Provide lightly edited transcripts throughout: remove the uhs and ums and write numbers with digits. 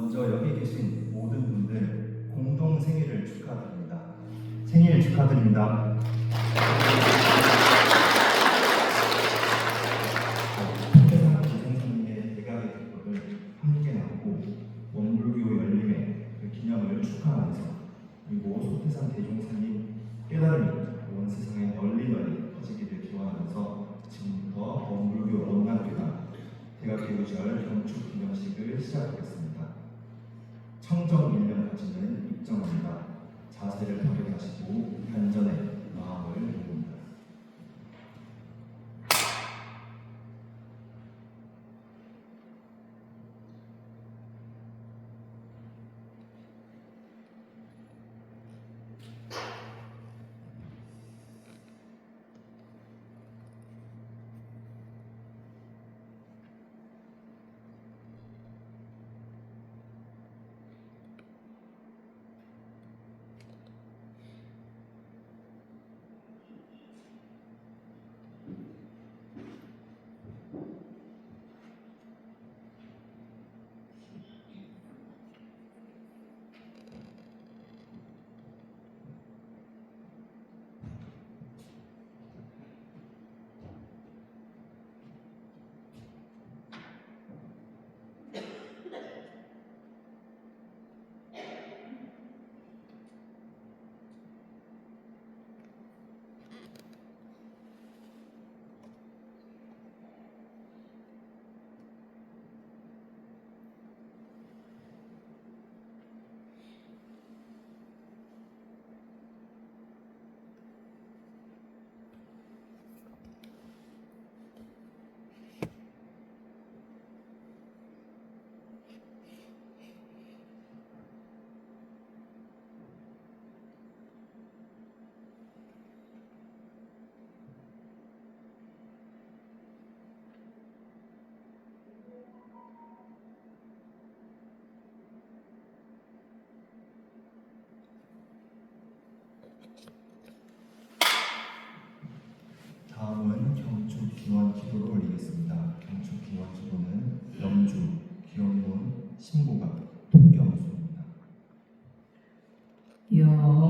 먼저 여기 계신 모든 분들 공동 생일을 축하드립니다. 생일 축하드립니다. 태상 기생님의 대각의 대표를 함께 나누고 원불교 열림의 기념을 축하하면서 그리고 소태산 대종사님 깨달음이 온 세상에 널리 퍼지기를 기원하면서 지금부터 원불교 원광교단 대각개구절 경축 기념식을 시작하겠습니다. 청정 1년 가지는 입정합니다. 자세를 바르하시고 단전에 마음을 모읍니다. 다음은 경축 기원 기도를 올리겠습니다. 경축 기원 기도는 영주, 기원문, 신고가, 독경수입니다. 영주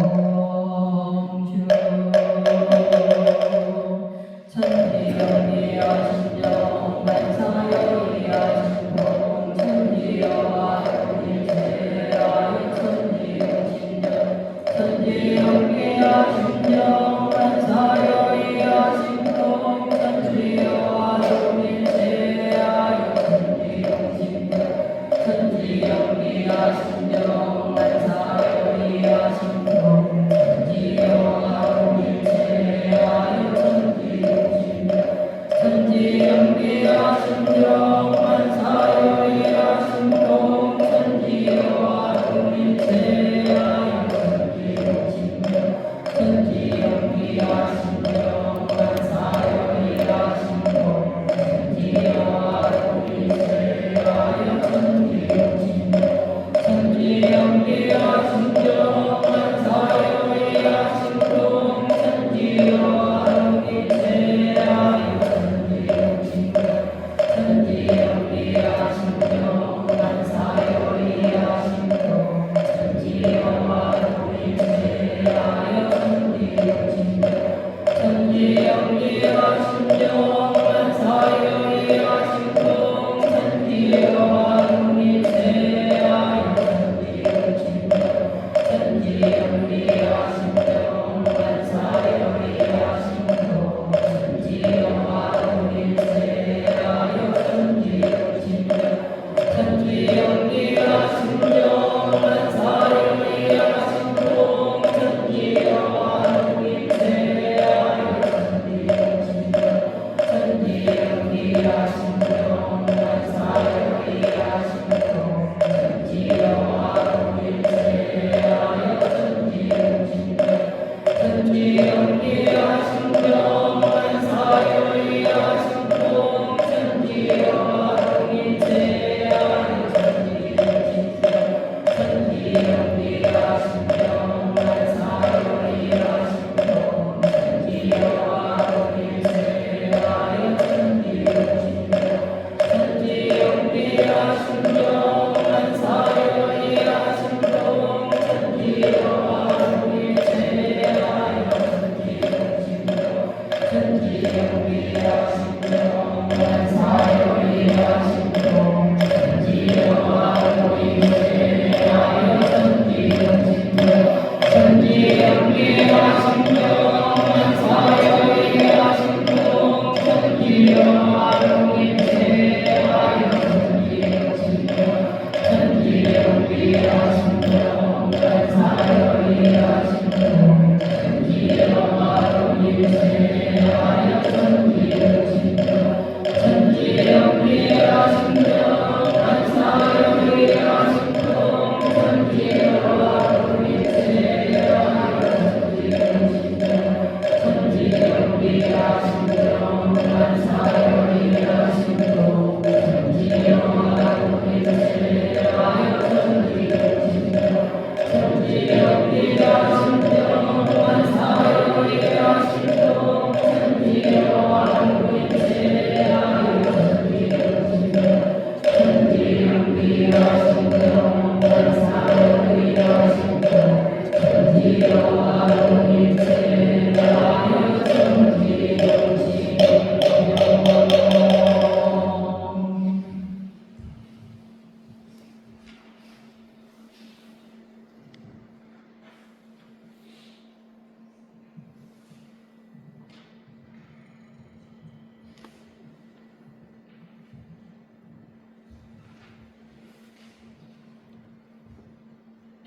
천지영이여 신정 만사여이여 신공 천지여와 일체하여 천지영 신정 천지영이여 신정 만사여이여 신공 천지여와 일체하여 천지영 신정 천지영이여 신정 만사여이여 신동 천지여와 일체하여 천지연기야 신정 만사여이야 신동 천지여와 일체하여 천지연기야 신정 만사여이야 신동 천지여와 일체하여 천지연기야 신정 만사여이야 신동 천지여와 일체하여 천지연기야 신정 만사여이야 신동 천지여와 일체하여 천지연기야 신정 만사여이야 신동 천지여와 일체하여 천지연기야 신정 만사여이야 신동 천지여와 일체하여 천지연기야 신정 만사여이야 신동 천지여와 일체하여 천지연기야 신정 만사여이야 신동 천지여와 일체하여 천지연기야 신정 만사여이야 신동 천지여와 일체하여 천지연기야 신정 만사여이야 신동 천지여와 일체하여 천지연기야 신정 만사여이야 신동 천지여와 일체하여 천지연기야 신정 만사여이야 신동 천지여와 일체하여 천지연기야 신정 만사여이야 신동 천지여와 일체하여 천지연기야 신정 만사여이야 신동 천지여와 일체하여 천지연기야 신정 만사여이야 신동 천지여와 일체하여 천지연기야 신정 만사여이야 신동 천지여와 일체하여 천지연기야 신정 만사여이야 신동 천지여와 일체하여 천지연기야 신정 만사여이야 신동 천지여와 일체하여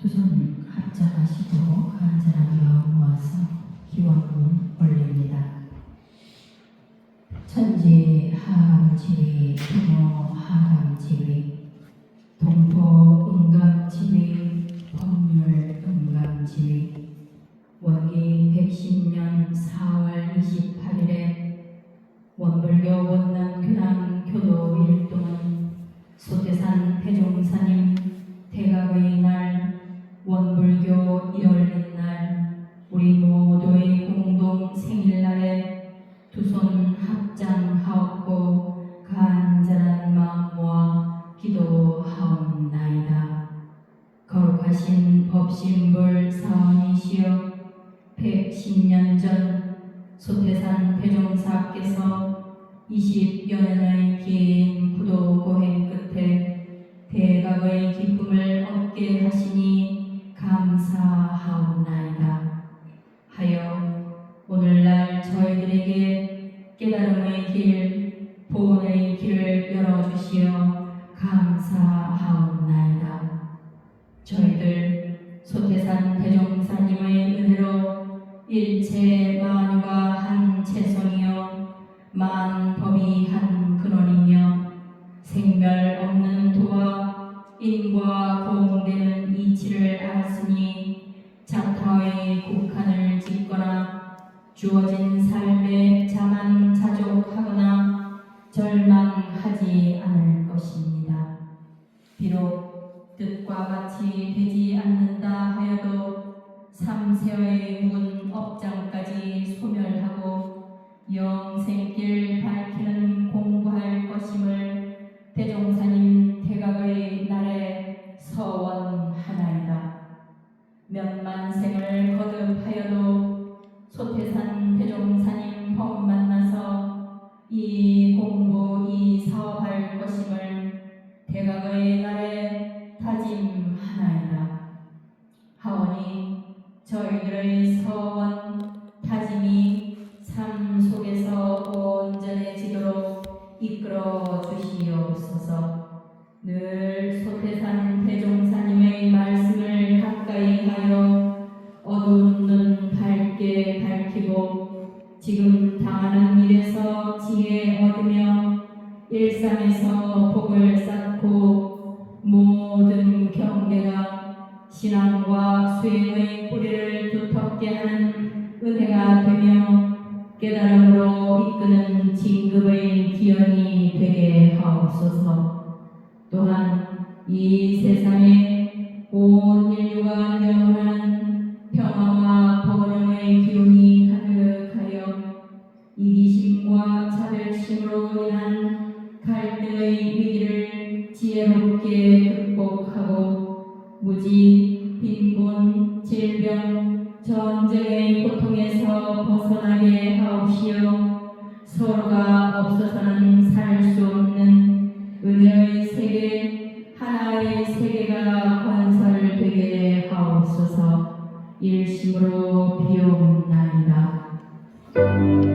두 손 합장하시고 간절하게 모아서 기원문 올립니다. 천지 하람지위 부모 하람지위 동포 음감지위 법률 음감지위 원기 110년 4월 28일에 원불교 원남교당 교도 일동은 소태산 태종사님 대각의 날 원불교 열린 날 우리 모두의 공동 생일날에 두 손 합장하옵고 간절한 마음 모아 기도하옵나이다. 거룩하신 법신불 사원이시여 110년 전 소태산 태종사께서 20여 년의 긴 부도 고행 끝에 대각의 기쁨을 얻게 하시니 감사하옵나이다. 하여 오늘날 저희들에게 깨달음의 길, 보온의 길을 열어주시어 감사하옵나이다. 저희들 소태산 대종사 일체 만유가 한 채손이요 만법이 한 근원이며 생멸 없는 도와 인과 공되는 이치를 알았으니 자타의 국한을 짓거나 주어진 삶에 자만자족하거나 절망하지 않을 것입니다. 비록 뜻과 같이 되지 않는다 하여도 삼세의 문 업장까지 소멸하고 영생길 밝히는 공부할 것임을 대종사님 태각의 날에 서원하나이다. 몇만생을 거듭하여도 소태산 대종사님 법 만나서 이 공부 이 사업할 것임을 대각의 날에 다짐하나이다. 하오니 저희들의 서원 다짐이 삶 속에서 온전해지도록 이끌어 주시옵소서. 늘 소태산 대종사님의 말씀을 가까이 하여 어두운 눈 밝게 밝히고 지금 당하는 일에서 지혜 얻으며 일상에서 복을 쌓고 모든 경계가 신앙과 수행의 뿌리를 두텁게 하는 은혜가 되며 깨달음으로 이끄는 진급의 기원이 되게 하옵소서. 또한 이 세상에 온 인류가 영원한 평화와 번영의 기운이 가득하여 이기심과 차별심으로 인한 갈등의 위기를 지혜롭게 극복하고 무지, 빈곤, 질병, 전쟁의 고통에서 벗어나게 하옵시어 서로가 없어서는 살 수 없는 은혜의 세계, 하나의 세계가 건설되게 하옵소서. 일심으로 비옵나이다. 주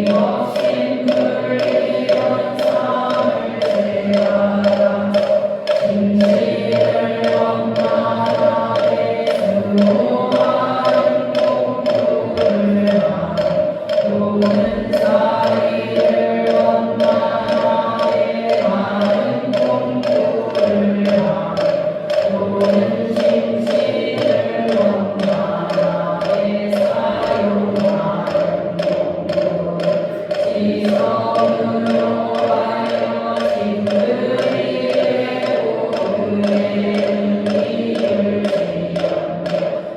힘없인 불리던 삶을 제하라 진실을 원만하게 수호하는 공부를 하라 모든 사리를 원만하게 하는 공부를 하라 모든 심신을 원만하게 사용하는 공부 지성으로 하여 진들이 되고 그의 의미를 지향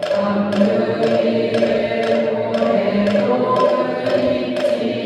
강들이 되고 해독을 잊지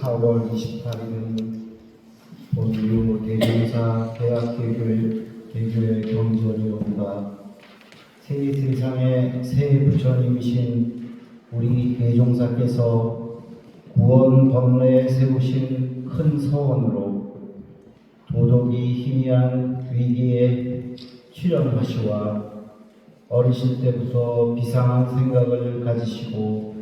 4월 28일은 본류 대종사 대학개교회 경전이옵니다. 새 세상의 새 부처님이신 우리 대종사께서 구원 법례에 세우신 큰 서원으로 도덕이 희미한 위기에 출연하시와 어리실 때부터 비상한 생각을 가지시고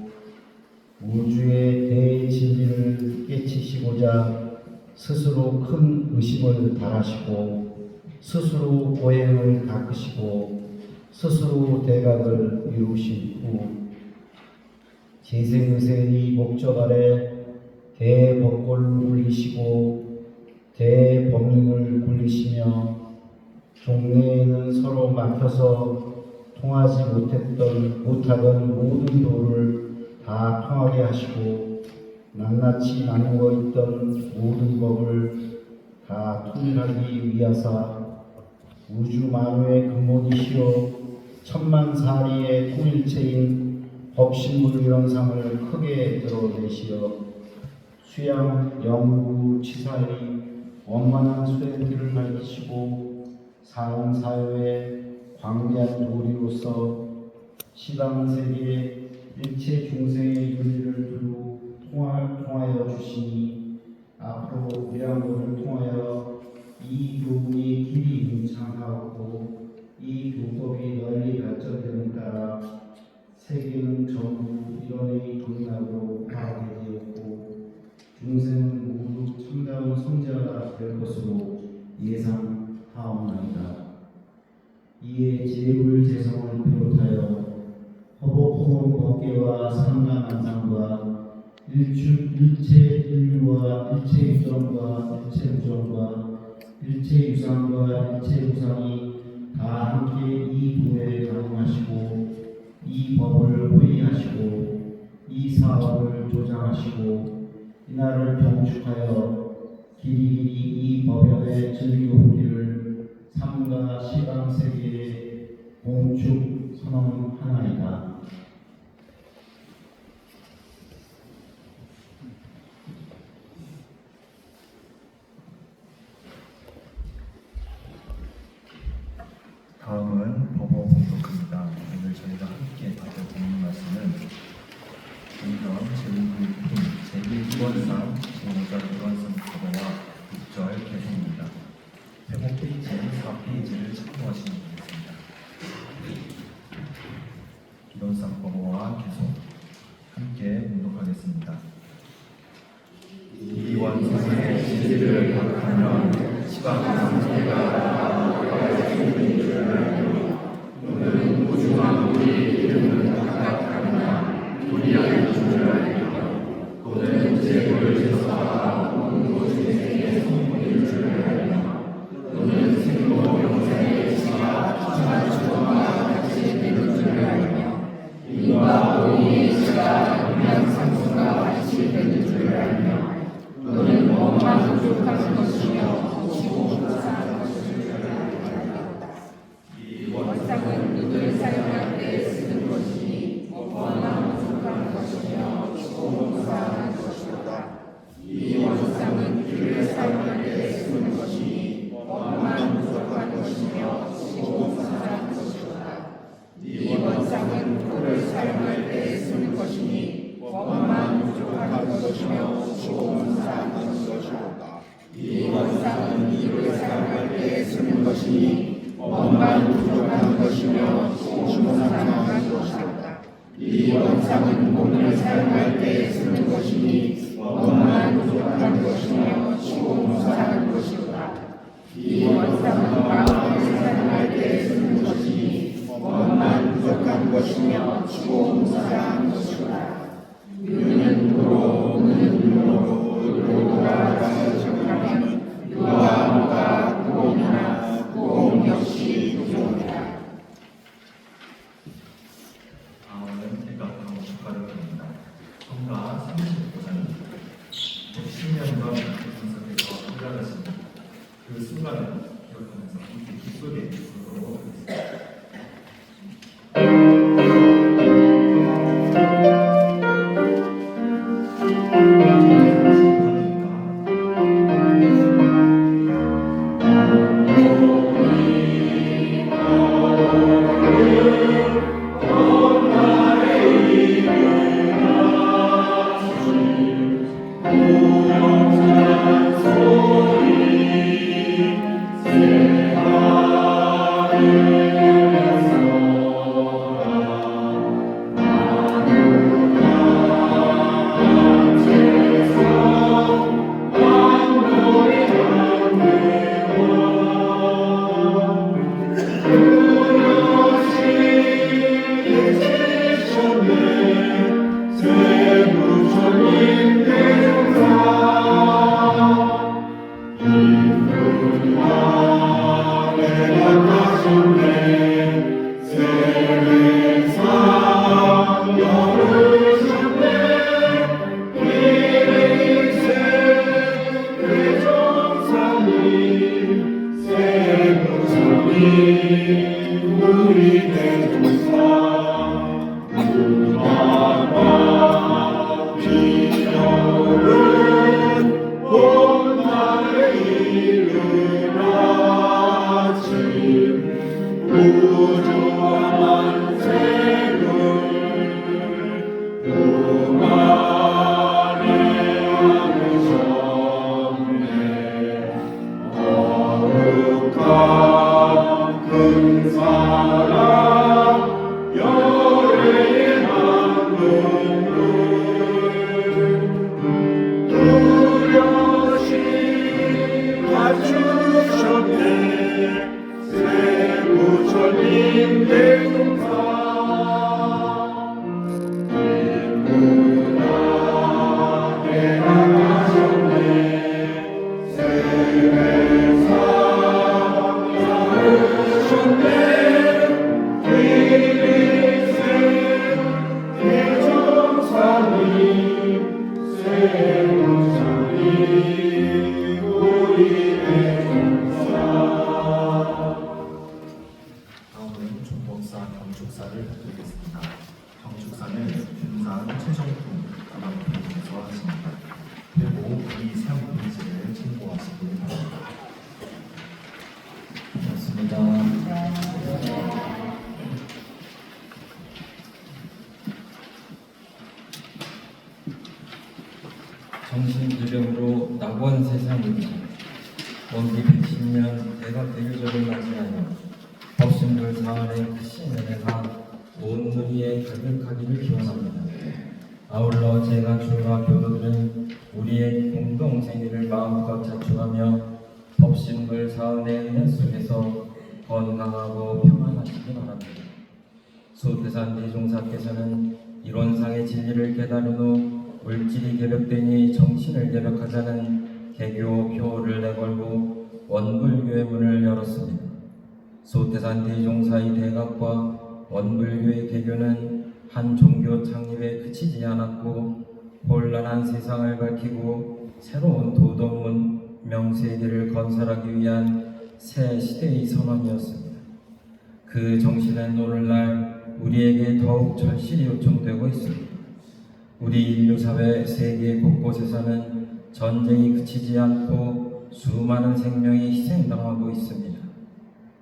우주의 대진리를 깨치시고자 스스로 큰 의심을 발하시고 스스로 오행을 닦으시고 스스로 대각을 이루신 후 재생의세의 목적 아래 대법골을 굴리시고 대법륜을 굴리시며 종래에는 서로 막혀서 통하지 못하던 모든 도를 다 통하게 하시고 낱낱이 나누어 있던 모든 법을 다 통일하기 위하사 우주 만유의 근본이시오 천만사리의 통일체인 법신불위원상을 크게 드러내시어 수양, 영구, 치사의 원만한 수행길을 밝히시고 사원사회의 광대한 도리로서 시방세계의 일체 중생의 윤리를 두루 통하여 주시니 앞으로 위안부를 통하여 이 교훈이 길이 융창하고 이 교법이 널리 발전되는 따라 세계는 전부 이런의 동락으로 화하게 되었고 중생은 모두 참다운 성자가 될 것으로 예상하옵나이다. 이에 제불제성을 비롯하여 허복호흡 법계와 상가만상과 일체 인류와 일체 유정과 일체 무정과 일체 유상과 일체 무상이 다 함께 이 도에 가동하시고 이 법을 회의하시고 이 사업을 조장하시고 이날을 경축하여 길이길이 이 법연의 진리옵기를 삼가 시방세계에 공축 선언하나이다. 다음은 법어 공독입니다. 오늘 저희가 함께 받을 본문 말씀은 공경 제1부품 제1유언상 제5절 유언상 법어와 6절 개성입니다. 105페이지 4페이지를 참고하시면 되겠습니다. 유언상 법어와 개성 함께 공독하겠습니다. 이 원상의 진리를 각하면 시방 상태가 너는 우주와 우리의 이름은 각각 다르나 우리 안에 줄 알며 너는 제국을 제사하고 온 우주의 성품일 줄 알며 너는 생로 영생의 지가 주관주와 같이 되는 줄 알며 인과 공의 지가 영양상수가 같이 되는 줄 알며 너는 원만 부족한 것이며 지고부사한 것을 줄 알며 이 원상은 눈을 사용할 때 쓰는 것이니 원만 부족한 것이며 지고부사한 것이다. 이 원상은 귀를 사용할 때 쓰는 것이니 원만 부족한 것이며 지고부사한 것이다. 이 원상은 코를 사용할 때 쓰는 것이니 원만 부족한 것이며 지고부사한 것이다. 이 원상은 이를 사용할 때 쓰는 것이니 원만 부족한 것이며 지고부사한 것이다. 이 원상은 몸을 사용할 때 쓰는 것이니 원만 부족한 것이며 지고부사한 것이다. 이 원상은 마음을 사용할 때 쓰는 것이니 원만 부족한 것이며 지고부사한 것이다. 유는 도로, 무는 유로, 도로가 가시적하면 유와 무가 구공이나 구공 역시 유종이다. 다음은 대각하고 축하드립니다. 성가 35장입니다. 10년간 분석해서 성장하신 그 순간을 기억하면서 함께 기쁘게 부르도록 하겠습니다. 이 다음은 종목사 경축사를 드리겠습니다. 경축사는 준산 최정품 아마존에서 하십니다. 그리고 이 세안분지를 신고하시기 바랍니다. 좋습니다. 정신질병으로 낙원 세상입니다. 원기 110년 대각 대교절을 맞이하여 법신들 사안의 크신 은혜가 온 누리에 가득하기를 기원합니다. 아울러 제가 주와 교도들은 우리의 공동생일을 마음껏 자축하며 법신들 사안의 은혜 속에서 건강하고 평안하시기 바랍니다. 소태산 대종사께서는 이론상의 진리를 깨달은 후 물질이 개벽되니 정신을 개벽하자는 개교 표를 내걸고 원불교의 문을 열었습니다. 소태산 대종사의 대각과 원불교의 개교는 한 종교 창립에 그치지 않았고 혼란한 세상을 밝히고 새로운 도덕문 명세계를 건설하기 위한 새 시대의 선언이었습니다. 그 정신은 오늘날 우리에게 더욱 절실히 요청되고 있습니다. 우리 인류사회 세계 곳곳에서는 전쟁이 그치지 않고 수많은 생명이 희생당하고 있습니다.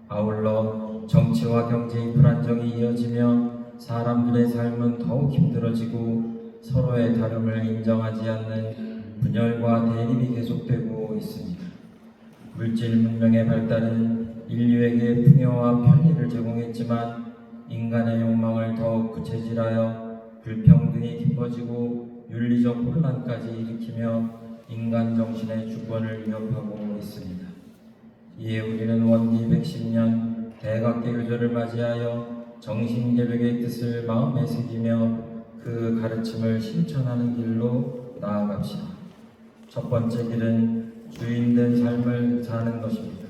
아울러 정치와 경제의 불안정이 이어지며 사람들의 삶은 더욱 힘들어지고 서로의 다름을 인정하지 않는 분열과 대립이 계속되고 있습니다. 물질 문명의 발달은 인류에게 풍요와 편리를 제공했지만 인간의 욕망을 더욱 구체질하여 불평등이 깊어지고 윤리적 혼란까지 일으키며 인간 정신의 주권을 위협하고 있습니다. 이에 우리는 원기 110년 대각개교절을 맞이하여 정신개벽의 뜻을 마음에 새기며 그 가르침을 실천하는 길로 나아갑시다. 첫 번째 길은 주인된 삶을 사는 것입니다.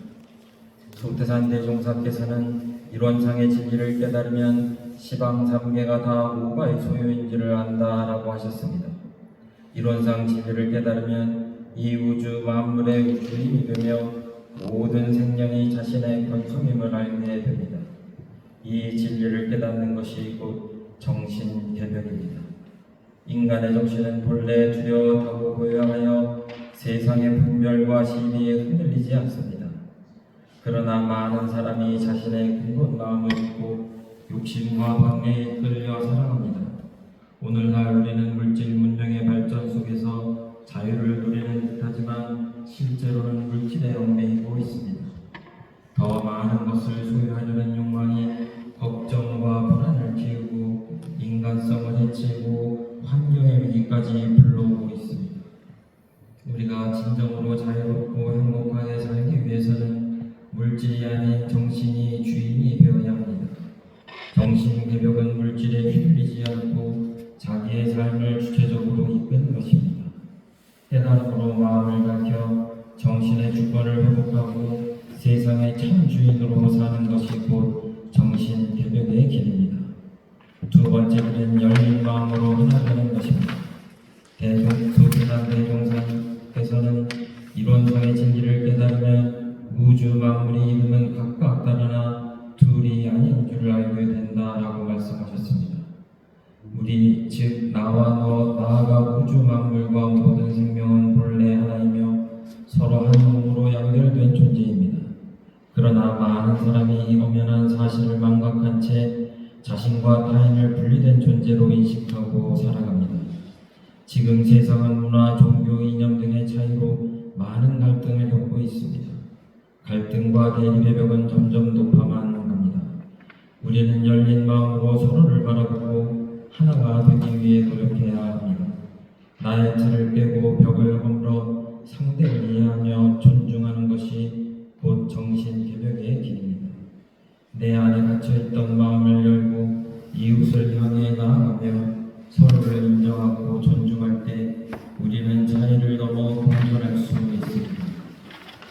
소태산 대종사께서는 이론상의 진리를 깨달으면 시방삼계가 다 오가의 소유인지를 안다라고 하셨습니다. 이론상 진리를 깨달으면 이 우주 만물의 주인이 되며 모든 생명이 자신의 권속임을 알게 됩니다. 이 진리를 깨닫는 것이 곧 정신개벽입니다. 인간의 정신은 본래 뚜렷하고 고요하여 세상의 분별과 시비에 흔들리지 않습니다. 그러나 많은 사람이 자신의 근본 마음을 잊고 욕심과 방해에 끌려 살아갑니다. 오늘날 우리는 물질 문명의 발전 속에서 자유를 누리는 듯하지만 실제로는 물질에 얽매이고 있습니다. 더 많은 것을 소유하려는 욕망이 걱정과 불안을 키우고 인간성을 해치고 환경의 위기까지 불러오고 있습니다. 우리가 진정으로 자유롭고 행복하게 살기 위해서는 물질이 아닌 정신이 주인이 되어야 합니다. 정신개벽은 물질에 휘둘리지 않고 자기의 삶을 주체적으로 이끄는 것입니다. 깨달음으로 마음을 밝혀 정신의 주권을 회복하고 세상의 참 주인으로 사는 것이 곧 정신개벽의 길입니다. 두 번째 길은 열린 마음으로 하나 되는 것입니다. 소진한 대종사님께서는 이론상의 진리를 깨달으면 우주 만물이 이름은 각각 다르나 둘이 아닌 줄 알게 된다라고 말씀하셨습니다. 우리 즉 나와 너 나아가 우주 만물과 모든 생명은 본래 하나이며 서로 한 몸으로 연결된 존재입니다. 그러나 많은 사람이 이 엄연한 사실을 망각한 채 자신과 타인을 분리된 존재로 인식하고 살아갑니다. 지금 세상은 문화, 종교, 이념 등의 차이로 많은 갈등을 겪고 있습니다. 갈등과 대립의 벽은 점점 높아만 갑니다. 우리는 열린 마음으로 서로를 바라보고 하나가 되기 위해 노력해야 합니다. 나의 틀을 깨고 벽을 허물어 상대를 이해하며 존중하는 것이 곧 정신개벽의 길입니다. 내 안에 갇혀있던 마음을 열고 이웃을 향해 나아가며 서로를 인정하고 존중할 때 우리는 자의를 넘어 공존할 수 있습니다.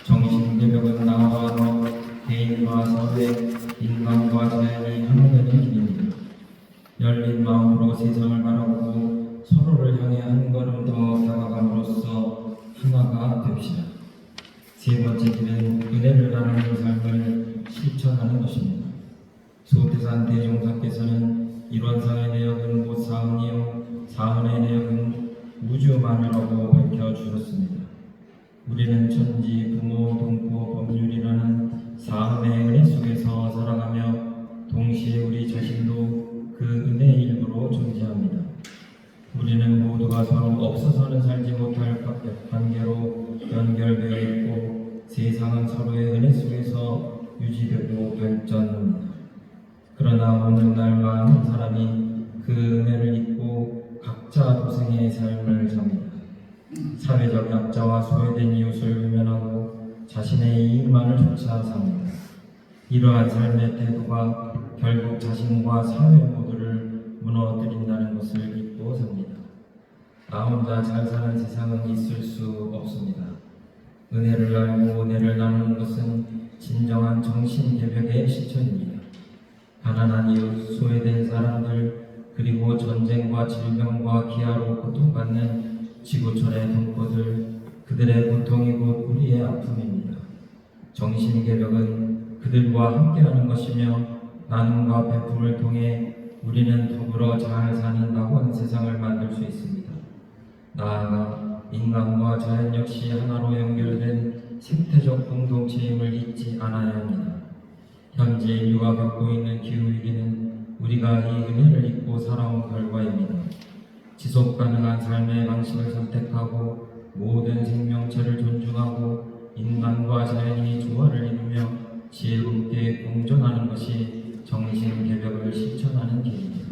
정신개벽은 나와 너, 개인과 사회, 인간과 자연이 하나 되는 길입니다. 열린 마음으로 세상을 바라보고 서로를 향해 한 걸음 더 다가감으로써 하나가 됩시다. 세 번째 길은 은혜를 나누는 삶을 실천하는 것입니다. 소태산 대종사께서는 이론상의 내역은 곧 사은이요 사은의 내역은 우주만이라고 밝혀주셨습니다. 우리는 천지, 부모, 동포, 법률이라는 사은의 은혜 속에서 살아가며 동시에 우리 자신도 그 은혜의 일부로 존재합니다. 우리는 모두가 서로 없어서는 살지 못할 관계로 연결되어 있고 세상은 서로의 은혜 속에서 유지되고 발전합니다. 그러나 오늘날 많은 사람이 그 은혜를 잊고 각자 도생의 삶을 삽니다. 사회적 약자와 소외된 이웃을 외면하고 자신의 이익만을 쫓아 삽니다. 이러한 삶의 태도가 결국 자신과 사회 모두를 무너뜨린다는 것을 잊고 삽니다. 나 혼자 잘 사는 세상은 있을 수 없습니다. 은혜를 알고 은혜를 나누는 것은 진정한 정신개벽의 실천입니다. 가난한 이웃, 소외된 사람들, 그리고 전쟁과 질병과 기아로 고통받는 지구촌의 동포들, 그들의 고통이 곧 우리의 아픔입니다. 정신개벽은 그들과 함께하는 것이며 나눔과 배품을 통해 우리는 더불어 잘 사는 낙원 세상을 만들 수 있습니다. 나아가 인간과 자연 역시 하나로 연결된 생태적 공동체임을 잊지 않아야 합니다. 현재 인류가 겪고 있는 기후위기는 우리가 이 은혜를 잊고 살아온 결과입니다. 지속가능한 삶의 방식을 선택하고 모든 생명체를 존중하고 인간과 자연이 조화를 이루며 지혜롭게 공존하는 것이 정신개벽을 실천하는 길입니다.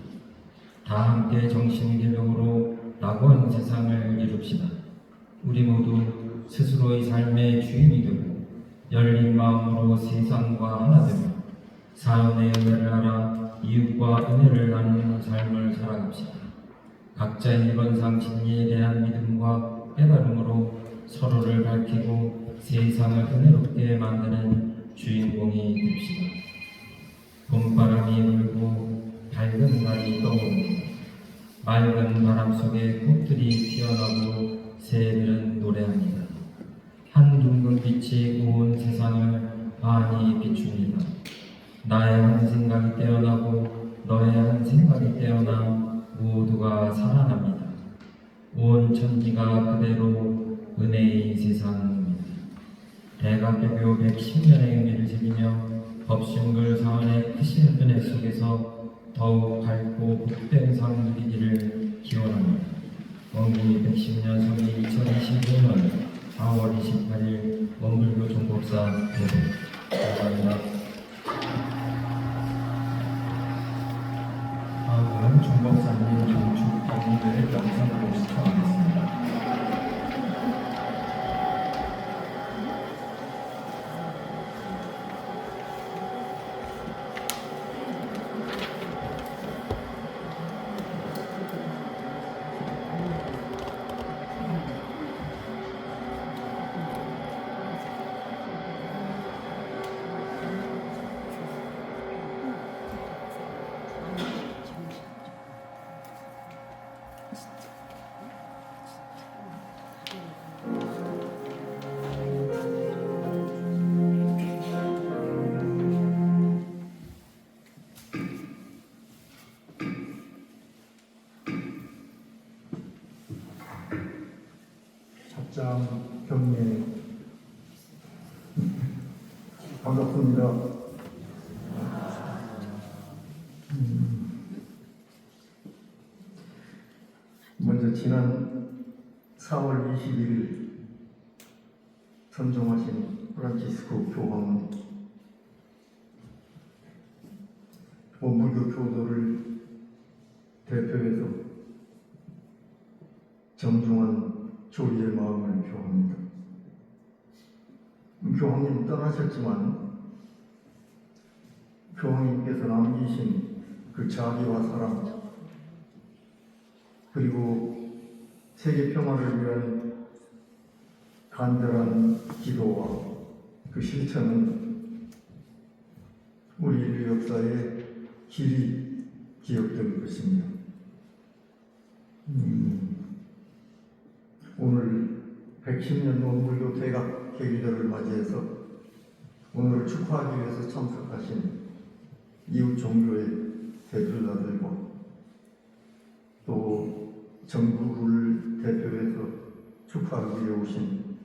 다 함께 정신개벽으로 낙원 세상을 이룹시다. 우리 모두 스스로의 삶의 주인이 되고 열린 마음으로 세상과 하나 되며 사은의 은혜를 알아 이웃과 은혜를 나누는 삶을 살아갑시다. 각자의 일원상 진리에 대한 믿음과 깨달음으로 서로를 밝히고 세상을 은혜롭게 만드는 주인공이 됩시다. 봄바람이 불고 밝은 날이 떠오릅니다. 맑은 바람 속에 꽃들이 피어나고 새들은 노래합니다. 한 둥근빛이 온 세상을 환히 비춥니다. 나의 한 생각이 깨어나고 너의 한 생각이 깨어나 모두가 살아납니다. 온 천지가 그대로 은혜의 세상입니다. 대각개교 110년의 의미를 새기며 법신불 사원의 크신 은혜 속에서 더욱 밝고 복된 삶 누리기를 기원합니다. 원국이 110년 성리 2026년 4월 28일 원불교 종법사 대회 감사합니다. 다음은 종법사님 종축 법문을 영상으로 시청하겠습니다. 잡장 경례 반갑습니다. 먼저 지난 4월 21일 선종하신 프란치스코 교황은 원불교 교도를 대표해서 정중한 조리의 마음을 표합니다. 교황님 떠나셨지만 교황님께서 남기신 그 자비와 사랑 그리고 세계 평화를 위한 간절한 기도와 그 실천은 우리 인류 역사에 길이 기억될 것입니다. 오늘 110년 원불교 대각 계기절을 맞이해서 오늘을 축하하기 위해서 참석하신 이웃 종교의 대표자들과 또 정부를 대표해서 축하하기 위해 오신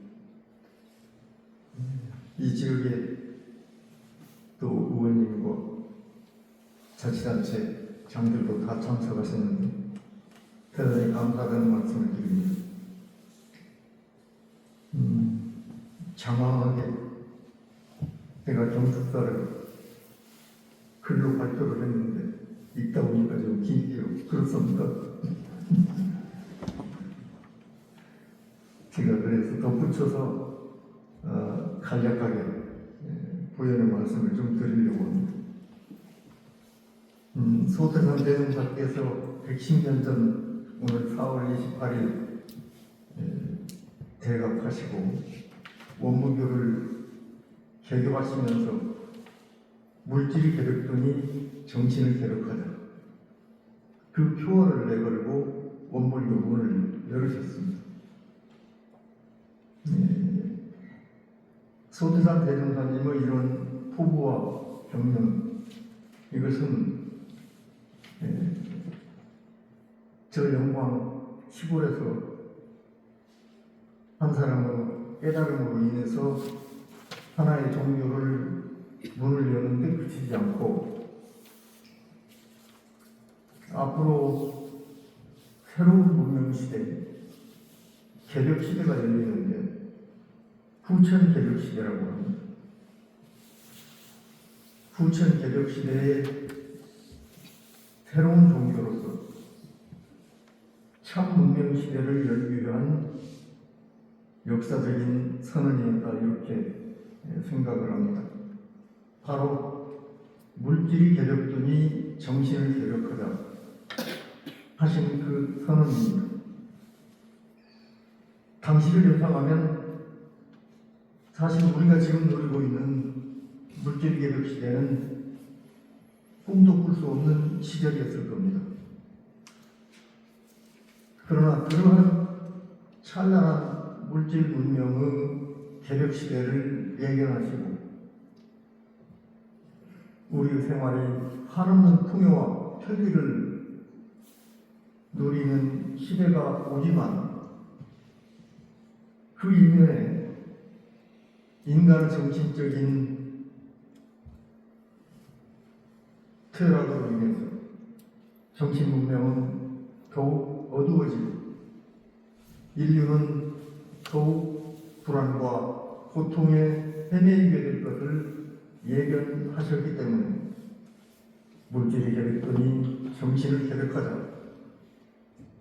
이 지역의 또 의원님과 자치단체 장들도 다 참석하셨는데 대단히 감사하다는 말씀을 드립니다. 장황하게 제가 경축사를 글로 발표를 했는데 읽다 보니까 좀 긴게요. 그렇습니까? 제가 그래서 덧붙여서 간략하게 부연의 말씀을 좀 드리려고 합니다. 소태산 대종사께서 110년 전 오늘 4월 28일 대각하시고 원무교를 개교하시면서 물질이 괴롭더니 정신을 괴롭하자 그 표어를 내걸고 원불교 문을 열으셨습니다. 소태산 대종사님의 이런 포부와 경륜 이것은 저 영광 시골에서 한 사람의 깨달음으로 인해서 하나의 종교를 문을 여는데 그치지 않고 앞으로 새로운 문명시대 개벽시대가 열리는데 후천 개벽시대라고 합니다. 후천 개벽시대의 새로운 종교로서 참 문명시대를 열기 위한 역사적인 선언이었다 이렇게 생각을 합니다. 바로 물질이 괴롭더니 정신을 괴롭하자 하신 그 선언입니다. 당시를 연상하면 사실 우리가 지금 누리고 있는 물질 괴롭 시대는 꿈도 꿀 수 없는 시절이었을 겁니다. 그러나 그러한 찬란한 물질 문명의 개벽 시대를 예견하시고 우리의 생활이 한없는 풍요와 편리를 누리는 시대가 오지만 그 이면에 인간의 정신적인 퇴락으로 인해서 정신 문명은 더욱 어두워지고 인류는 더욱 불안과 고통에 헤매이게 될 것을 예견하셨기 때문에 물질이 계획더니 정신을 계획하자,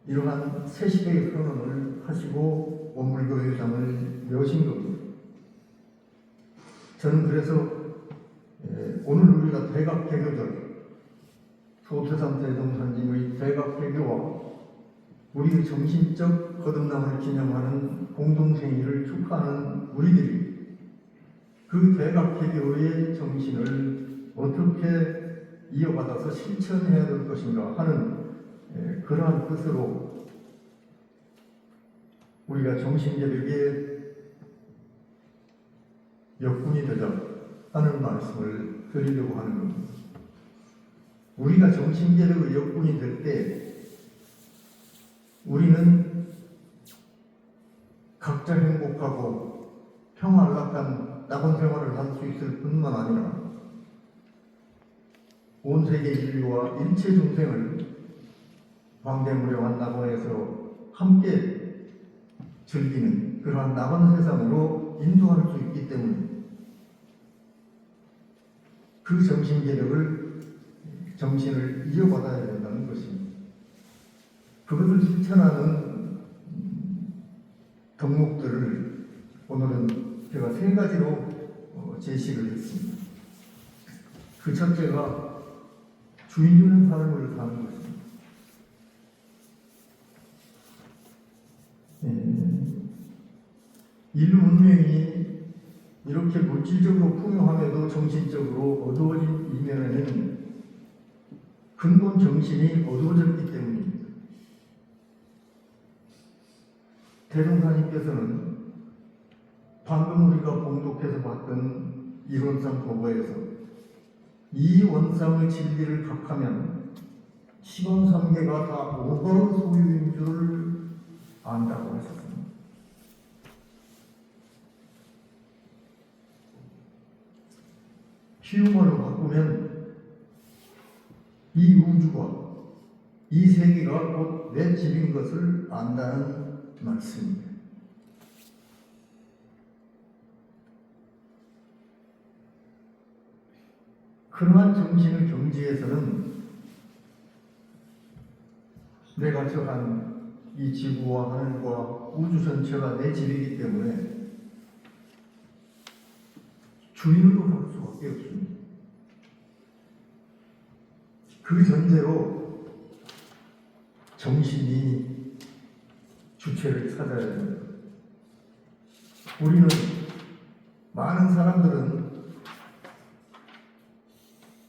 이러한 새 시대의 선언을 하시고 원물교회상을 여신 겁니다. 저는 그래서 오늘 우리가 대각개교절, 소태산 대종사님의 대각개교와 우리의 정신적 거듭남을 기념하는 공동생일을 축하하는 우리들이 그 대각개교의 정신을 어떻게 이어받아서 실천해야 될 것인가 하는 그러한 뜻으로 우리가 정신개혁의 역군이 되자 하는 말씀을 드리려고 하는 겁니다. 우리가 정신개혁의 역군이 될 때 우리는 각자 행복하고 평안락한 낙원 생활을 할 수 있을 뿐만 아니라 온 세계 인류와 일체 중생을 광대무량한 낙원에서 함께 즐기는 그러한 낙원 세상으로 인도할 수 있기 때문에 그 정신을 이어받아야 된다는 것입니다. 그것을 실천하는 덕목들을 오늘은 제가 3가지로 제시를 했습니다. 그 첫째가 주인 되는 삶을 사는 것입니다. 인류 문명이 이렇게 물질적으로 풍요함에도 정신적으로 어두워진 이면에는 근본 정신이 어두워졌기 때문입니다. 대종사님께서는 방금 우리가 봉독해서 봤던 이론상 보고에서 이 원상의 진리를 각하면 10원삼계가 다 오거의 소유인 줄을 안다고 하셨습니다. 피우어로 바꾸면 이 우주가 이 세계가 곧 내 집인 것을 안다는 말씀입니다. 그러한 정신을 경지에서는 내가 처한 이 지구와 하늘과 우주 전체가 내 집이기 때문에 주인으로 할 수밖에 없습니다. 그 전제로 정신이 주체를 찾아야 됩니다. 우리는 많은 사람들은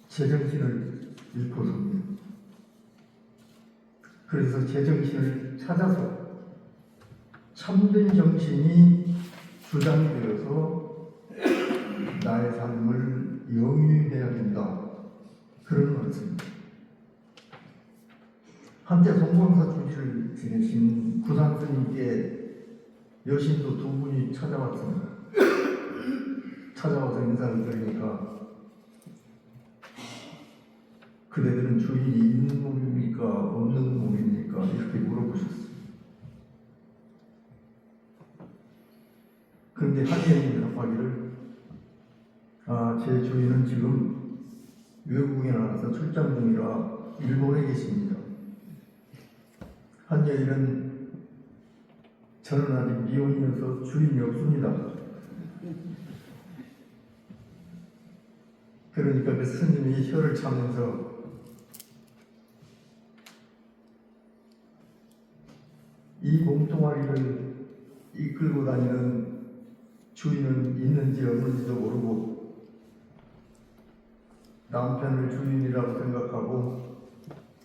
제정신을 잃고 삽니다. 그래서 제정신을 찾아서 참된 정신이 주장이 되어서 나의 삶을 영위해야 된다. 그런 말씀입니다. 한때 송광사 주지를 지내신 구산스님께 여신도 2분이 찾아왔습니다. 찾아와서 인사를 드리니까 그대들은 주인이 있는 몸입니까? 없는 몸입니까? 이렇게 물어보셨어요. 그런데 한 여인이 답하기를 제 주인은 지금 외국에 나가서 출장 중이라 일본에 계십니다. 한 여인은 저는 아직 미혼이어서 주인이 없습니다. 그러니까 그 스님이 혀를 차면서 이 몸뚱아리를 이끌고 다니는 주인은 있는지 없는지도 모르고 남편을 주인이라고 생각하고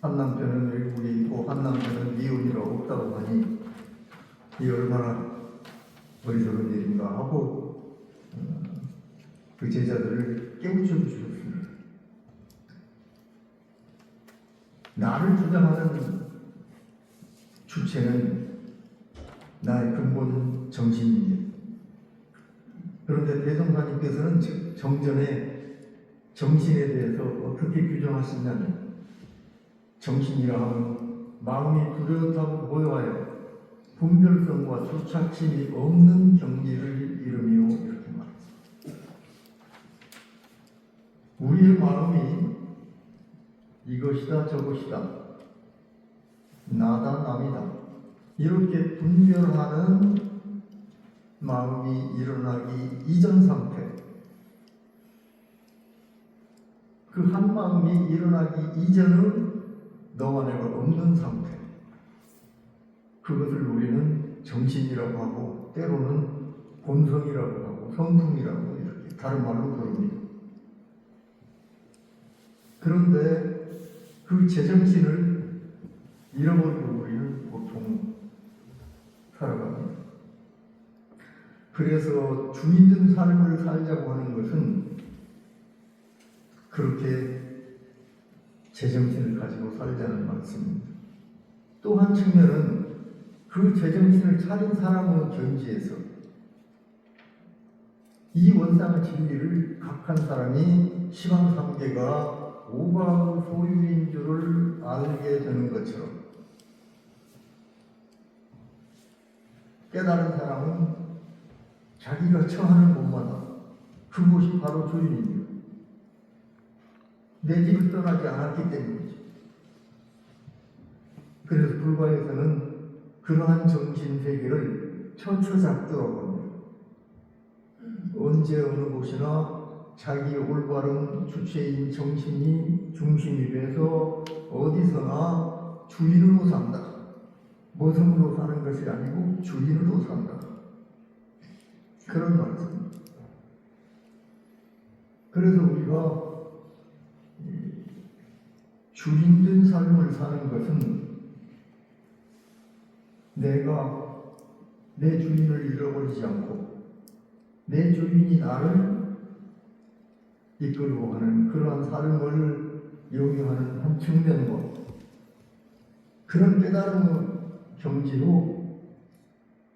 한 남편은 외국에 있고 한 남편은 미혼이라고 없다고 하니 이 얼마나 어리석은 일인가 하고 그 제자들을 깨우쳐 주셨습니다. 나를 주장하는 주체는 나의 근본 정신입니다. 그런데 대종사님께서는 정전에 정신에 대해서 어떻게 규정하시냐면 정신이라 하면 마음이 뚜렷하고 고요하여 분별성과 수착심이 없는 경지를 이루며 이렇게 말합니다. 우리의 마음이 이것이다 저것이다 나다 남이다 이렇게 분별하는 마음이 일어나기 이전 상태, 그 한 마음이 일어나기 이전은 너와 내가 없는 상태, 그것을 우리는 정신이라고 하고 때로는 본성이라고 하고 성품이라고 이렇게 다른 말로 부릅니다. 그런데 그 제정신을 잃어버리고 우리는 보통 살아갑니다. 그래서 주 있는 삶을 살자고 하는 것은 그렇게 제정신을 가지고 살자는 말씀입니다. 또 한 측면은 그 제정신을 차린 사람의 견지에서 이 원상의 진리를 각한 사람이 시방삼계가 오감의 소유인 줄을 알게 되는 것처럼 깨달은 사람은 자기가 처하는 곳마다 그곳이 바로 주인입니다. 내 집을 떠나지 않았기 때문이죠. 그래서 불가에서는 그러한 정신세계를 처처작두라고 합니다. 언제 어느 곳이나 자기의 올바른 주체인 정신이 중심이 돼서 어디서나 주인으로 산다. 모성으로 사는 것이 아니고 주인으로 산다. 그런 말씀입니다. 그래서 우리가 주인된 삶을 사는 것은 내가 내 주인을 잃어버리지 않고 내 주인이 나를 이끌고 가는 그러한 삶을 영위하는 한 측면과 그런 깨달음의 경지로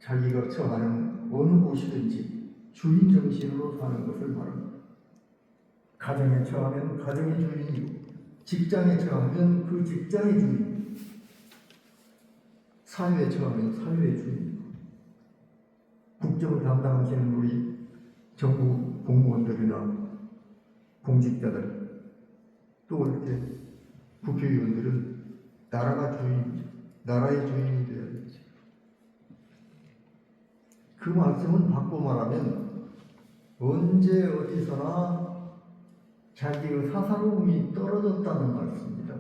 자기가 처하는 어느 곳이든지 주인 정신으로 사는 것을 말합니다. 가정에 처하면 가정의 주인이고 직장에 처하면 그 직장의 주인, 사회에 처하면 사회의 주인, 국정을 담당하시는 우리 정부 공무원들이나 공직자들, 또 이렇게 국회의원들은 나라가 주인이죠. 나라의 주인이 되어야지. 그 말씀은 바꿔 말하면 언제 어디서나 자기의 사사로움이 떨어졌다는 말씀입니다.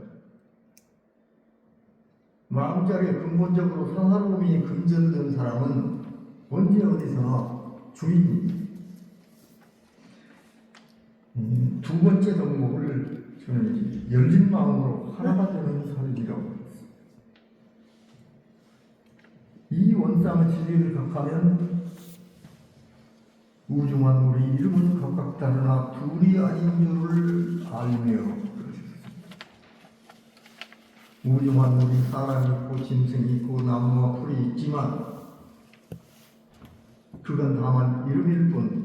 마음자리에 근본적으로 사사로움이 근절된 사람은 언제 어디서나 주인입니다. 두 번째 덕목을 저는 열린 마음으로 하나가 되는 삶이라고 했습니다. 이 원상의 진리를 각하면 우주 만물이 이름은 각각 다르나 둘이 아닌 줄을 알며 그러셨습니다. 우주 만물이 사람이 있고 짐승이 있고 나무와 풀이 있지만 그건 다만 이름일 뿐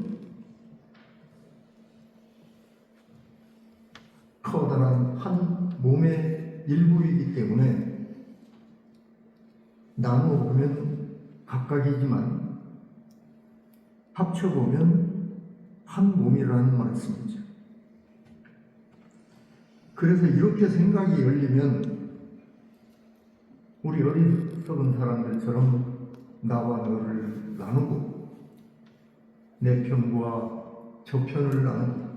커다란 한 몸의 일부이기 때문에 나누어 보면 각각이지만 합쳐보면 한 몸이라는 말씀이죠. 그래서 이렇게 생각이 열리면 우리 어리석은 사람들처럼 나와 너를 나누고 내 편과 저 편을 나누고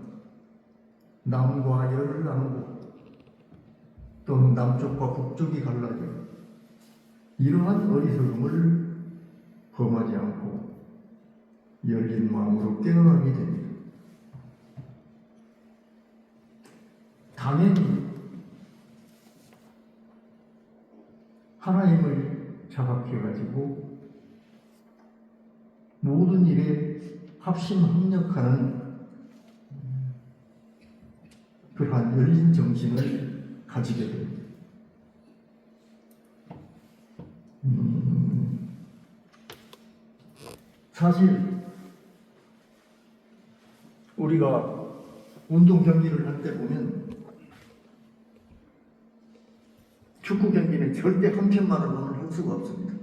남과 여를 나누고 또는 남쪽과 북쪽이 갈라져 이러한 어리석음을 범하지 않고 열린 마음으로 깨어나게 됩니다. 당연히 하나님을 자각해가지고 모든 일에 합심합력하는 그러한 열린 정신을 가지게 됩니다. 사실 우리가 운동 경기를 할 때 보면 축구 경기는 절대 한 편만으로는 할 수가 없습니다.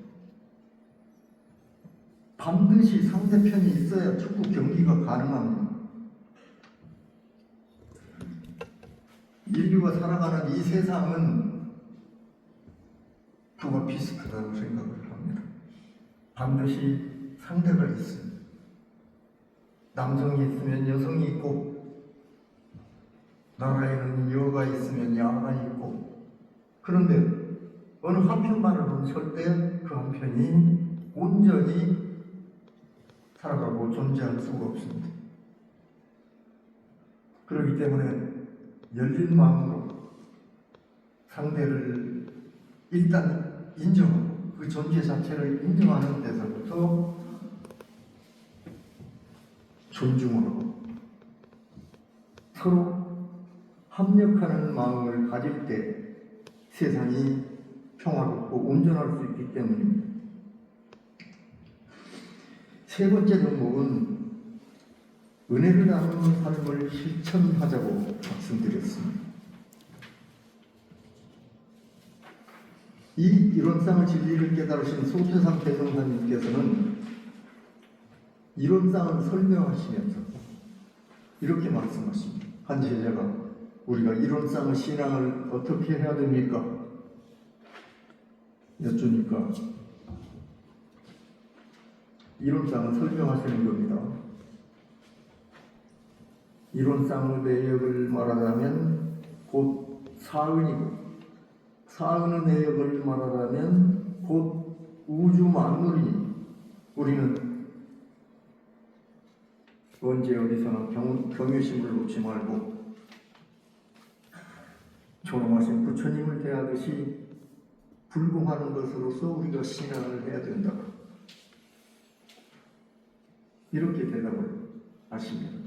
반드시 상대편이 있어야 축구 경기가 가능합니다. 인류가 살아가는 이 세상은 그와 비슷하다고 생각을 합니다. 반드시 상대가 있습니다. 남성이 있으면 여성이 있고, 나라에는 여가 있으면 야가 있고, 그런데 어느 한편만으로는 절대 그 한편이 온전히 살아가고 존재할 수가 없습니다. 그렇기 때문에 열린 마음으로 상대를 일단 인정하고 그 존재 자체를 인정하는 데서부터 존중하고 서로 합력하는 마음을 가질 때 세상이 평화롭고 온전할 수 있기 때문입니다. 세 번째 덕목은 은혜를 나누는 삶을 실천하자고 말씀드렸습니다. 이 이론상의 진리를 깨달으신 소태산 대종사님께서는 이론상을 설명하시면서 이렇게 말씀하십니다. 한 제자가 우리가 이론상의 신앙을 어떻게 해야 됩니까? 여쭈니까 이론상을 설명하시는 겁니다. 이론상의 내역을 말하자면 곧 사은이고, 사은의 내역을 말하자면 곧 우주 만물이니, 우리는 언제 어디서나 경외심을 놓지 말고 존엄하신 부처님을 대하듯이 불공하는 것으로서 우리가 신앙을 해야 된다. 이렇게 대답을 하십니다.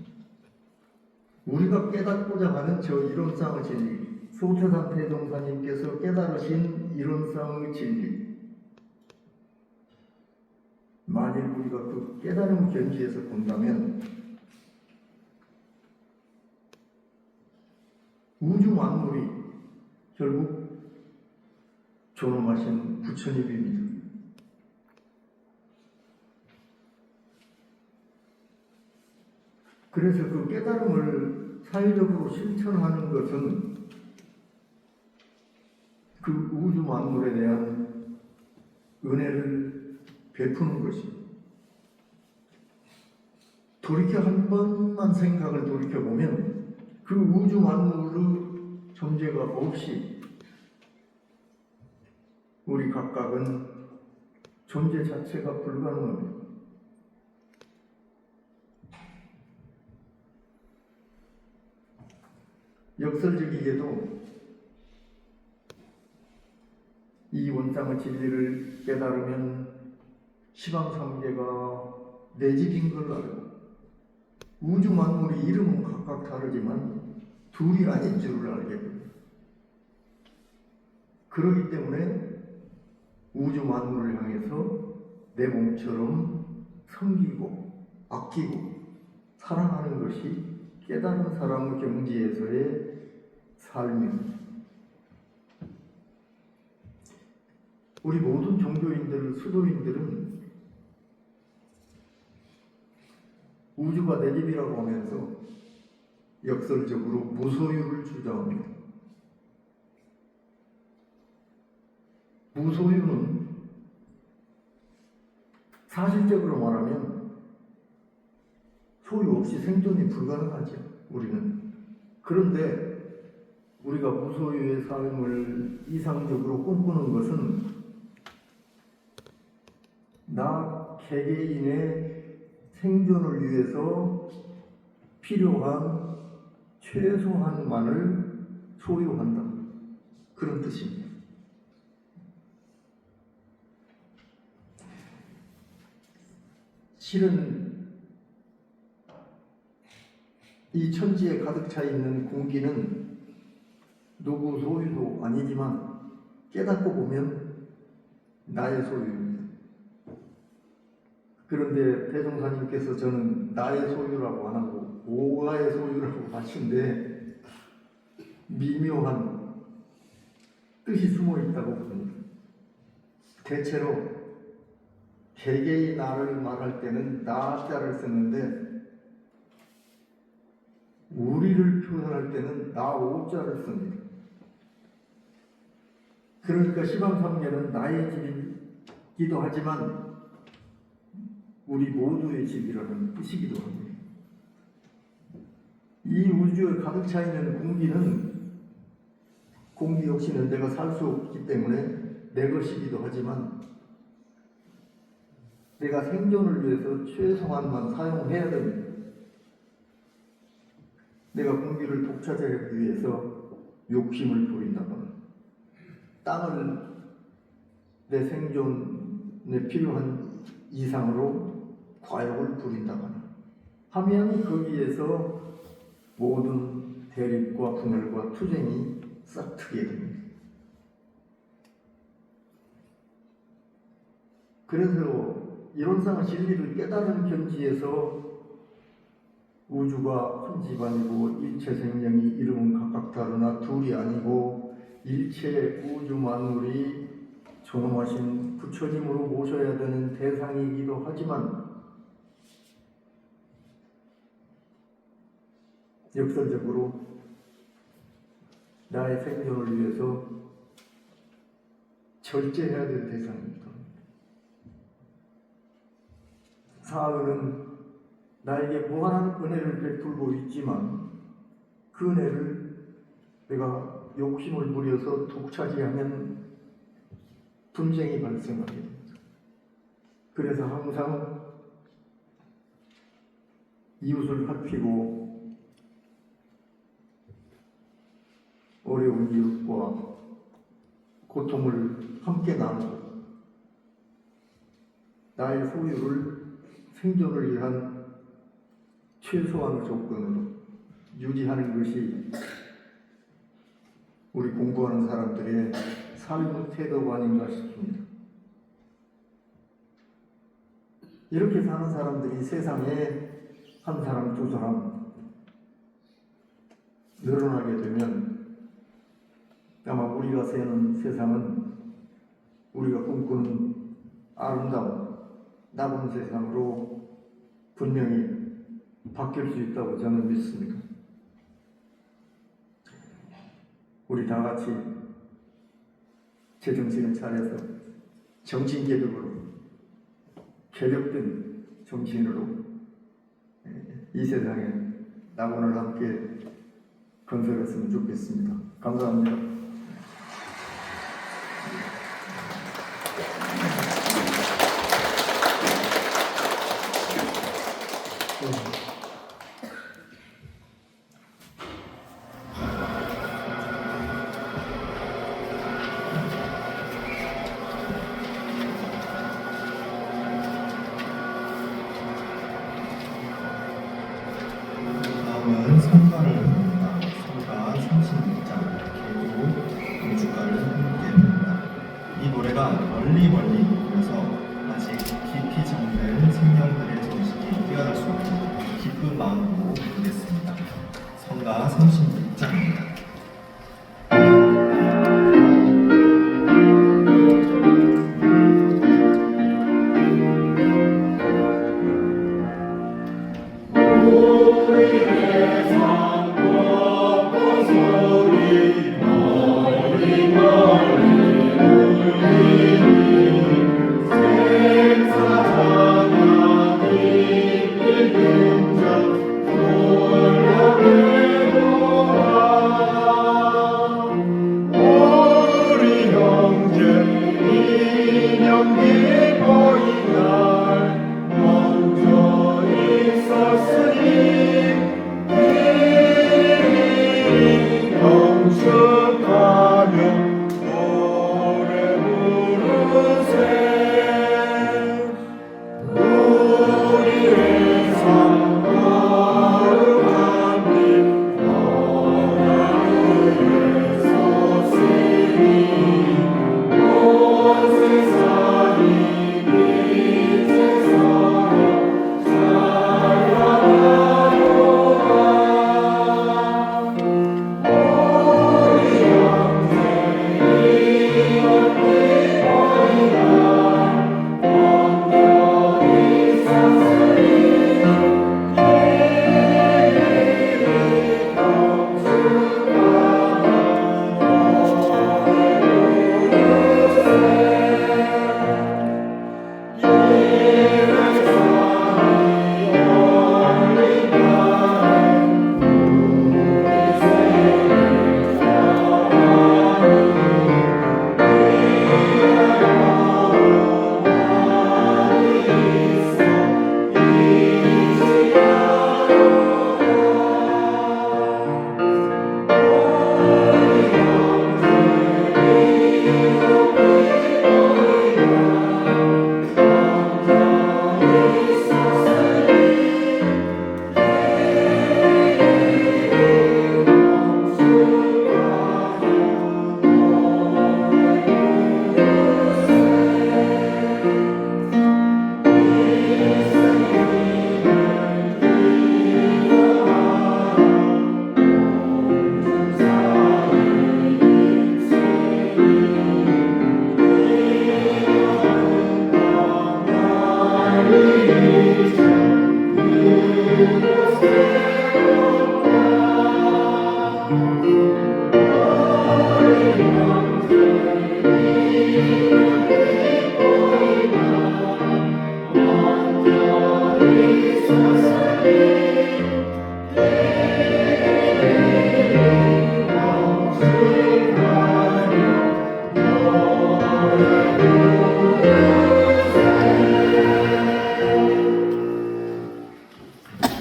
우리가 깨닫고자 하는 저 이론상의 진리, 소태산 대종사님께서 깨달으신 이론상의 진리, 만일 우리가 그 깨달음 견지에서 본다면 우주 만물이 결국 존엄하신 부처님입니다. 그래서 그 깨달음을 사회적으로 실천하는 것은 그 우주 만물에 대한 은혜를 베푸는 것입니다. 돌이켜 한 번만 생각을 돌이켜보면 그 우주 만물의 존재가 없이 우리 각각은 존재 자체가 불가능합니다. 역설적이게도 이 원상의 진리를 깨달으면 시방삼계가 내 집인 걸 알고, 우주 만물의 이름은 각각 다르지만 둘이 아닌 줄을 알게 됩니다. 그렇기 때문에 우주 만물을 향해서 내 몸처럼 섬기고 아끼고 사랑하는 것이 깨달은 사람의 경지에서의 삶입니다. 우리 모든 종교인들, 수도인들은 우주가 내 집이라고 하면서 역설적으로 무소유를 주장합니다. 무소유는 사실적으로 말하면 소유 없이 생존이 불가능하죠, 우리는. 그런데 우리가 무소유의 삶을 이상적으로 꿈꾸는 것은 나 개개인의 생존을 위해서 필요한 최소한만을 소유한다. 그런 뜻입니다. 실은 이 천지에 가득 차 있는 공기는 누구 소유도 아니지만 깨닫고 보면 나의 소유입니다. 그런데 대종사님께서 저는 나의 소유라고 안 하고 오가의 소유라고 하시는데 미묘한 뜻이 숨어 있다고 봅니다. 대체로 개개의 나를 말할 때는 나자를 쓰는데 우리를 표현할 때는 나오자를 씁니다. 그러니까 시방상계는 나의 집이기도 하지만 우리 모두의 집이라는 뜻이기도 합니다. 이 우주에 가득 차 있는 공기 역시는 내가 살 수 없기 때문에 내 것이기도 하지만 내가 생존을 위해서 최소한만 사용해야 됩니다. 내가 공기를 독차지하기 위해서 욕심을 부린다거나 땅을 내 생존에 필요한 이상으로 과욕을 부린다거나 하면 거기에서 모든 대립과 분열과 투쟁이 싹트게 됩니다. 그래서 이론상 진리를 깨달은 견지에서 우주가 한 집안이고 일체 생명이 이름은 각각 다르나 둘이 아니고 일체 우주 만물이 존엄하신 부처님으로 모셔야 되는 대상이기도 하지만 역설적으로 나의 생존을 위해서 절제해야 될 대상입니다. 사흘은 나에게 무한한 은혜를 베풀고 있지만 그 은혜를 내가 욕심을 부려서 독차지하면 분쟁이 발생하게 됩니다. 그래서 항상 이웃을 살피고 어려운 이웃과 고통을 함께 나누고 나의 소유를 생존을 위한 최소한의 조건으로 유지하는 것이 우리 공부하는 사람들의 삶의 태도가 아닌가 싶습니다. 이렇게 사는 사람들이 세상에 한 사람, 두 사람 늘어나게 되면 아마 우리가 사는 세상은 우리가 꿈꾸는 아름다운 나은 세상으로 분명히 바뀔 수 있다고 저는 믿습니다. 우리 다 같이 제정신을 차려서 정신개벽으로 개벽된 정신으로 이 세상에 낙원을 함께 건설했으면 좋겠습니다. 감사합니다. 다음은 성가를 합니다. 성가 36장 개도 공주가를 함께합니다. 이 노래가 멀리 울려서 아직 깊이 잠든 생명들의 정신이 깨어날 수 있는 기쁜 마음으로 부르겠습니다. 성가 36장입니다.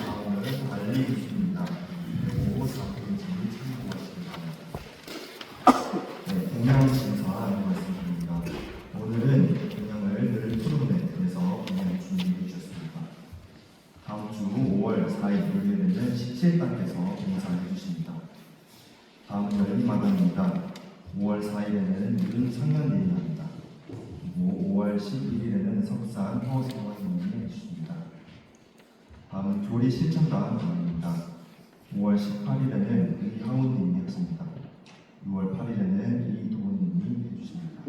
다음은 달리기입니다. 그리고 4페이지를 참고하시기 바랍니다. 네, 공양 심사하는 말씀드립니다. 오늘은 공양을 늘 푸른에 대해서 공양 준비해 주셨습니다. 다음 주 5월 4일 요일에는 17단께서 인사해 주십니다. 다음 열리마당입니다. 5월 4일에는 윤상현님이 합니다. 그리고 5월 11일에는 석산 허성원님이 해주십니다. 다음은 조리 실천단입니다. 5월 18일에는 이하운님이 하십니다. 6월 8일에는 이도훈님이 해주십니다.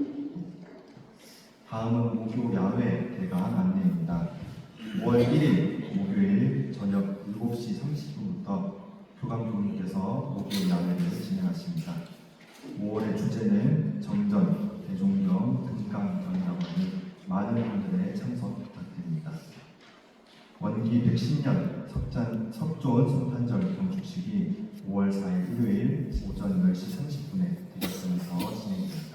다음은 목요 야외 대관 안내입니다. 5월 1일 목요일 저녁 7시 30분부터 교감독님께서 목요 야외를 진행하십니다. 5월의 주제는 정전, 대종경, 등강경이라고 하니 많은 분들의 참석 부탁드립니다. 원기 110년 석존 성탄절 경축식이 5월 4일 일요일 오전 10시 30분에 대각선에서 진행됩니다.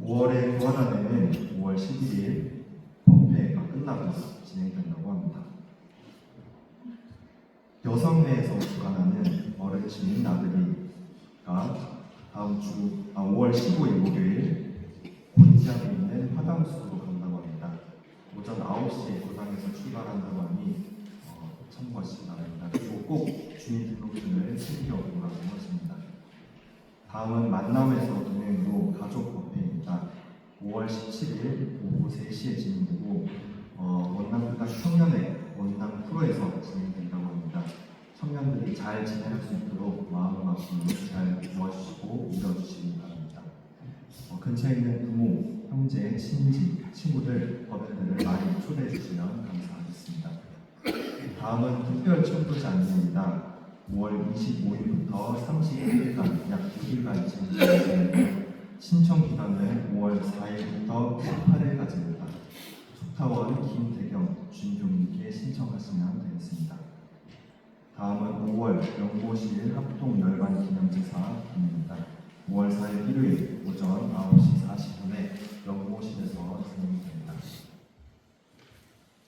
5월의 교환안에는 5월 11일 법회가 끝나고 진행된다고 합니다. 여성회에서 주관하는 어르신 나들이가 다음 주 5월 15일 목요일 곤지암에 있는 화담숲으로 간다고 합니다. 오전 9시에 고당에서 출발한다고 하니 참고하시기 바랍니다. 그리고 꼭 주민등록증을 챙겨오라고 하십니다. 다음은 만남에서 동행로 가족 법회입니다. 5월 17일 오후 3시에 진행되고 원남교당 청년회 원남 프로에서 진행된다고 합니다. 청년들이 잘 지낼 수 있도록 마음만큼 잘 도와주시고 믿어주시기 바랍니다. 근처에 있는 부모, 형제, 친지, 친구들, 법연들을 많이 초대해 주시면 감사하겠습니다. 다음은 특별 청도자 안내입니다. 5월 25일부터 31일간 약 6일간 진행되는데 신청 기간은 5월 4일부터 18일까지입니다. 속타원 김대경 주인님께 신청하시면 되겠습니다. 다음은 5월 연고실 합동 열반 기념제사입니다. 5월 4일 일요일 오전 9시 40분에 연고실에서 진행됩니다.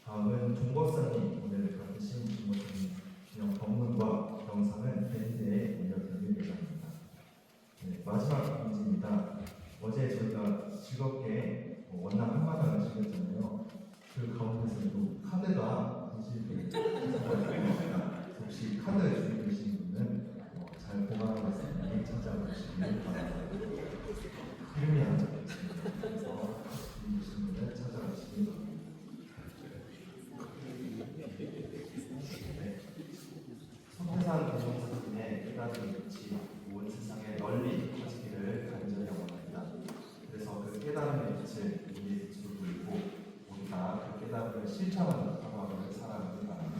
다음은 종박사님 오늘 가르친 종박사님 기념 법문과 영상은 밴드에 올려드릴 예정입니다. 네, 마지막 문제입니다. 어제 저희가 즐겁게 원남 한마당을 즐겼잖아요. 그 가운데서도 카드가 인실되게 찾아왔습니다. 혹시 카드 주고 계신 분은 잘 보관하고 있으니 찾아보시기 바랍니다. 이름이 안 적혀 있습니다. 그래서 주고 계신 분은 찾아보시기 바랍니다. 성태산 대종사님의 깨달음의 빛이 온 세상에 널리 퍼지기를 간절히 원합니다. 그래서 그 깨달음의 빛을 우리의 빛으로 보이고 우리가 그 깨달음을 실천하는 하루하루를 살아가길 바랍니다.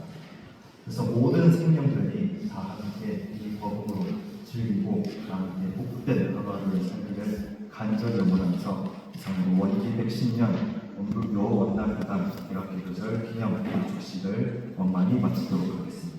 그래서 모든 생명들이 다 함께 이 법으로 즐기고 함께 복된 하루하루를 살기를 간절히 원하면서 이상으로 원기 110년 원불교 원남교당 대학교절 기념 건축식을 원만히 마치도록 하겠습니다.